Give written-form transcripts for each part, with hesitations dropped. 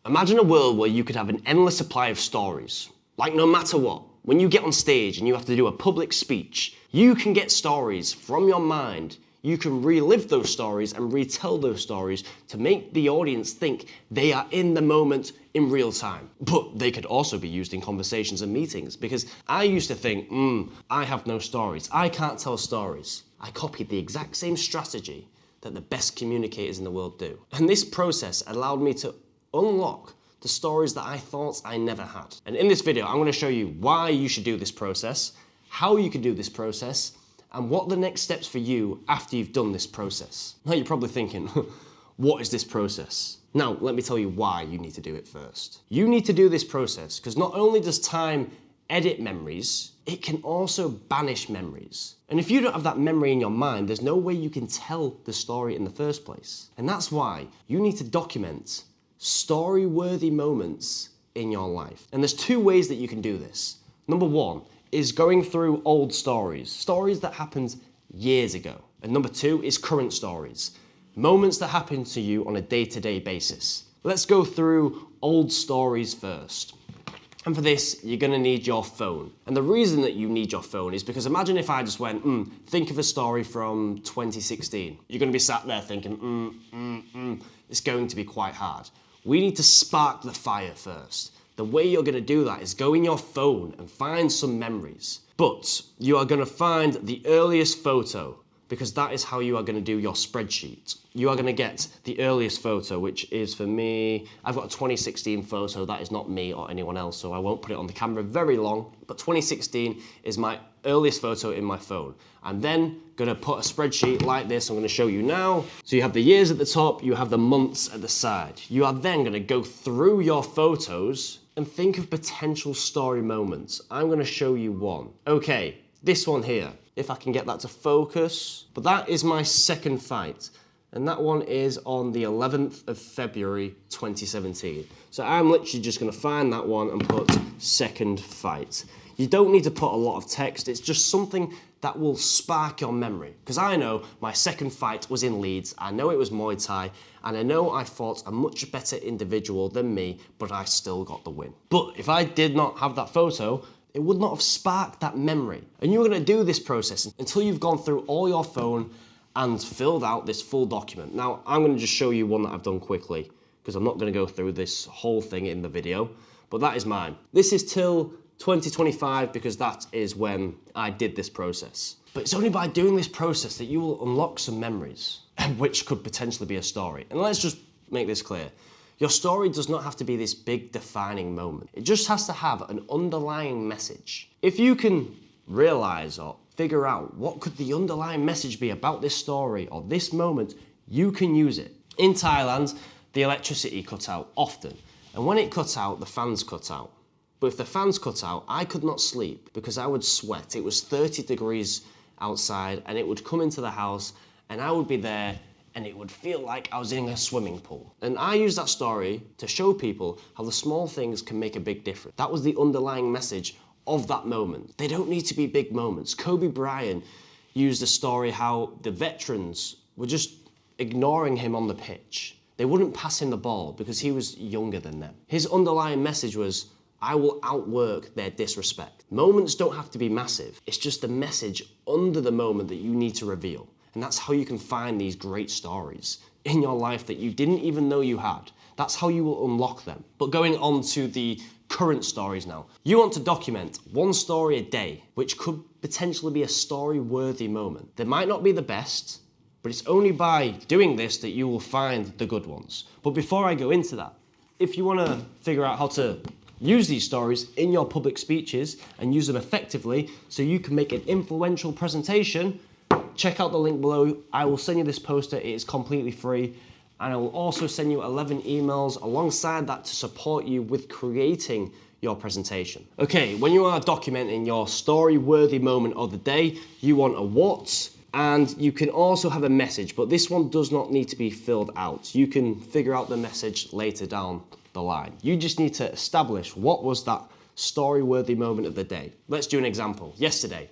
Imagine a world where you could have an endless supply of stories. Like no matter what, when you get on stage and you have to do a public speech, you can get stories from your mind. You can relive those stories and retell those stories to make the audience think they are in the moment in real time. But they could also be used in conversations and meetings, because I used to think, I have no stories. I can't tell stories. I copied the exact same strategy that the best communicators in the world do. And this process allowed me to unlock the stories that I thought I never had. And in this video, I'm going to show you why you should do this process, how you can do this process, and what the next steps for you after you've done this process. Now you're probably thinking, what is this process? Now, let me tell you why you need to do it first. You need to do this process because not only does time edit memories, it can also banish memories. And if you don't have that memory in your mind, there's no way you can tell the story in the first place. And that's why you need to document story-worthy moments in your life. And there's two ways that you can do this. Number one is going through old stories that happened years ago. And number two is current stories, moments that happen to you on a day-to-day basis. Let's go through old stories first. And for this, you're gonna need your phone. And the reason that you need your phone is because imagine if I just went, think of a story from 2016. You're gonna be sat there thinking, it's going to be quite hard. We need to spark the fire first. The way you're gonna do that is go in your phone and find some memories. But you are gonna find the earliest photo, because that is how you are gonna do your spreadsheet. You are gonna get the earliest photo, which is for me, I've got a 2016 photo, that is not me or anyone else, so I won't put it on the camera very long, but 2016 is my earliest photo in my phone. I'm then gonna put a spreadsheet like this, I'm gonna show you now. So you have the years at the top, you have the months at the side. You are then gonna go through your photos and think of potential story moments. I'm gonna show you one. Okay, this one here, if I can get that to focus. But that is my second fight. And that one is on the 11th of February, 2017. So I'm literally just gonna find that one and put second fight. You don't need to put a lot of text, it's just something that will spark your memory. Because I know my second fight was in Leeds, I know it was Muay Thai, and I know I fought a much better individual than me, but I still got the win. But if I did not have that photo, it would not have sparked that memory. And you're gonna do this process until you've gone through all your phone and filled out this full document. Now, I'm gonna just show you one that I've done quickly, because I'm not gonna go through this whole thing in the video, but that is mine. This is till 2025, because that is when I did this process. But it's only by doing this process that you will unlock some memories, which could potentially be a story. And let's just make this clear. Your story does not have to be this big defining moment. It just has to have an underlying message. If you can realize or figure out what could the underlying message be about this story or this moment, you can use it. In Thailand, the electricity cut out often. And when it cut out, the fans cut out. But if the fans cut out, I could not sleep because I would sweat. It was 30 degrees outside and it would come into the house and I would be there and it would feel like I was in a swimming pool. And I use that story to show people how the small things can make a big difference. That was the underlying message of that moment. They don't need to be big moments. Kobe Bryant used a story how the veterans were just ignoring him on the pitch. They wouldn't pass him the ball because he was younger than them. His underlying message was, I will outwork their disrespect. Moments don't have to be massive. It's just the message under the moment that you need to reveal. And that's how you can find these great stories in your life that you didn't even know you had. That's how you will unlock them. But going on to the current stories now. You want to document one story a day, which could potentially be a story-worthy moment. They might not be the best, but it's only by doing this that you will find the good ones. But before I go into that, if you want to figure out how to use these stories in your public speeches and use them effectively so you can make an influential presentation, check out the link below. I will send you this poster, it is completely free. And I will also send you 11 emails alongside that to support you with creating your presentation. Okay, when you are documenting your story-worthy moment of the day, you want a what, and you can also have a message, but this one does not need to be filled out. You can figure out the message later down the line. You just need to establish what was that story-worthy moment of the day. Let's do an example. Yesterday,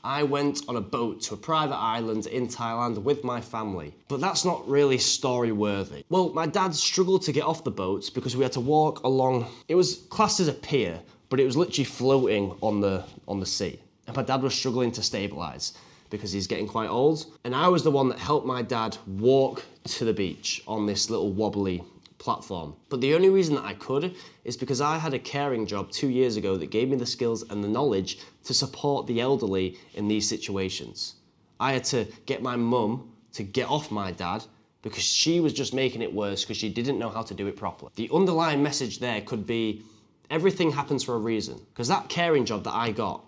I went on a boat to a private island in Thailand with my family. But that's not really story worthy. Well, my dad struggled to get off the boat because we had to walk along. It was classed as a pier, but it was literally floating on the sea. And my dad was struggling to stabilize because he's getting quite old. And I was the one that helped my dad walk to the beach on this little wobbly platform. But the only reason that I could is because I had a caring job 2 years ago that gave me the skills and the knowledge to support the elderly in these situations. I had to get my mum to get off my dad because she was just making it worse because she didn't know how to do it properly. The underlying message there could be everything happens for a reason. Because that caring job that I got,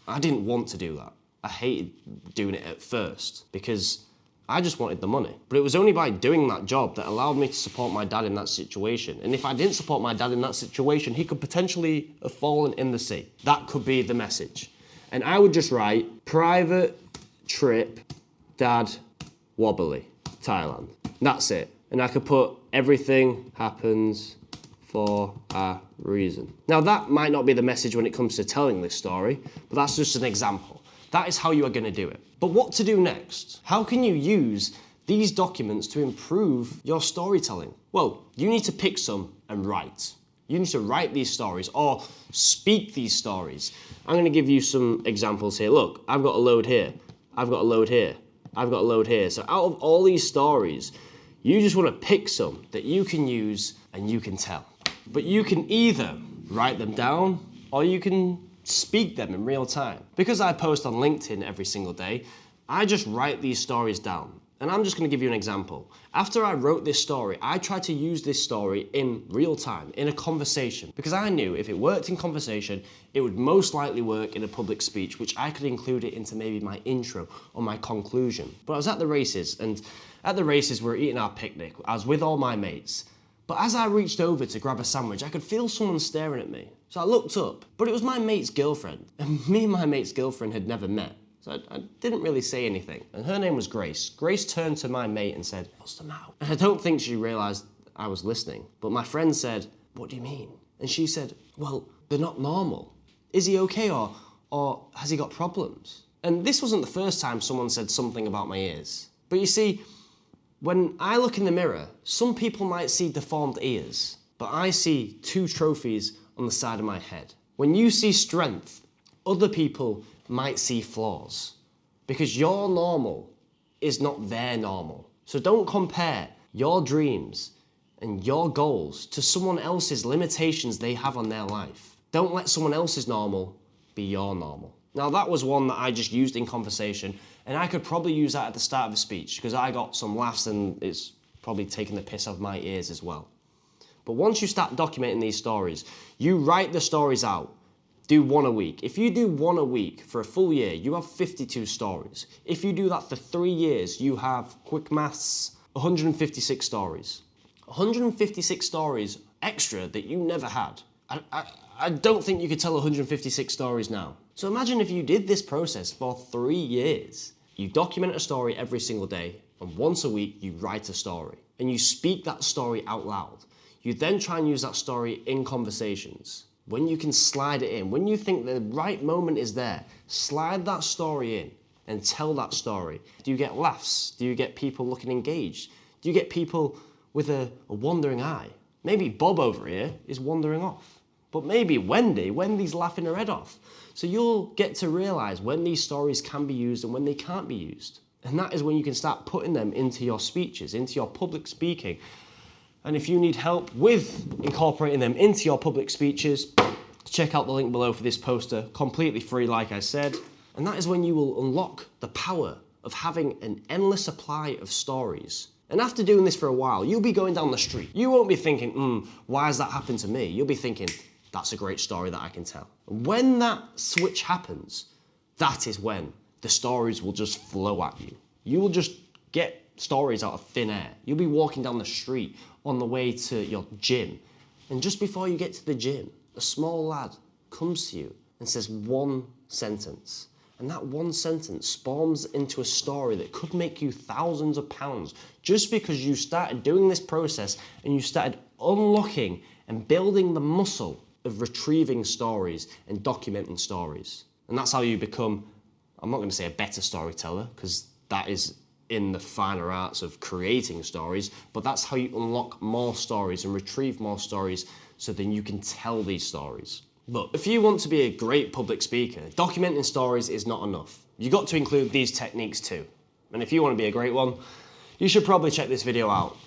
I didn't want to do that. I hated doing it at first because I just wanted the money. But it was only by doing that job that allowed me to support my dad in that situation. And if I didn't support my dad in that situation, he could potentially have fallen in the sea. That could be the message. And I would just write, private trip, dad, wobbly, Thailand. That's it. And I could put everything happens for a reason. Now that might not be the message when it comes to telling this story, but that's just an example. That is how you are going to do it. But what to do next? How can you use these documents to improve your storytelling? Well, you need to pick some and write. You need to write these stories or speak these stories. I'm going to give you some examples here. Look, I've got a load here. I've got a load here. I've got a load here. So out of all these stories, you just want to pick some that you can use and you can tell. But you can either write them down or you can speak them in real time. Because I post on LinkedIn every single day, I just write these stories down. And I'm just going to give you an example. After I wrote this story, I tried to use this story in real time, in a conversation, because I knew if it worked in conversation, it would most likely work in a public speech, which I could include it into maybe my intro or my conclusion. But I was at the races, and at the races we were eating our picnic. I was with all my mates. But as I reached over to grab a sandwich, I could feel someone staring at me. So I looked up, but it was my mate's girlfriend. And me and my mate's girlfriend had never met. So I didn't really say anything. And her name was Grace. Grace turned to my mate and said, "What's the matter?" And I don't think she realised I was listening. But my friend said, "What do you mean?" And she said, "Well, they're not normal. Is he okay or has he got problems?" And this wasn't the first time someone said something about my ears. But you see, when I look in the mirror, some people might see deformed ears, but I see 2 trophies on the side of my head. When you see strength, other people might see flaws, because your normal is not their normal. So don't compare your dreams and your goals to someone else's limitations they have on their life. Don't let someone else's normal be your normal. Now that was one that I just used in conversation, and I could probably use that at the start of a speech because I got some laughs and it's probably taking the piss off my ears as well. But once you start documenting these stories, you write the stories out. Do 1 a week. If you do 1 a week for a full year, you have 52 stories. If you do that for 3 years, you have, quick maths, 156 stories. 156 stories extra that you never had. I don't think you could tell 156 stories now. So imagine if you did this process for 3 years. You document a story every single day, and once a week you write a story. And you speak that story out loud. You then try and use that story in conversations. When you can slide it in, when you think the right moment is there, slide that story in and tell that story. Do you get laughs? Do you get people looking engaged? Do you get people with a wandering eye? Maybe Bob over here is wandering off. But maybe Wendy's laughing her head off. So you'll get to realise when these stories can be used and when they can't be used. And that is when you can start putting them into your speeches, into your public speaking. And if you need help with incorporating them into your public speeches, check out the link below for this poster, completely free like I said. And that is when you will unlock the power of having an endless supply of stories. And after doing this for a while, you'll be going down the street. You won't be thinking, why has that happened to me? You'll be thinking, that's a great story that I can tell. And when that switch happens, that is when the stories will just flow at you. You will just get stories out of thin air. You'll be walking down the street on the way to your gym. And just before you get to the gym, a small lad comes to you and says one sentence. And that one sentence spawns into a story that could make you thousands of pounds just because you started doing this process and you started unlocking and building the muscle of retrieving stories and documenting stories. And that's how you become I'm not going to say a better storyteller, because that is in the finer arts of creating stories, but that's how you unlock more stories and retrieve more stories so then you can tell these stories. But if you want to be a great public speaker, documenting stories is not enough. You've got to include these techniques too. And if you want to be a great one, you should probably check this video out.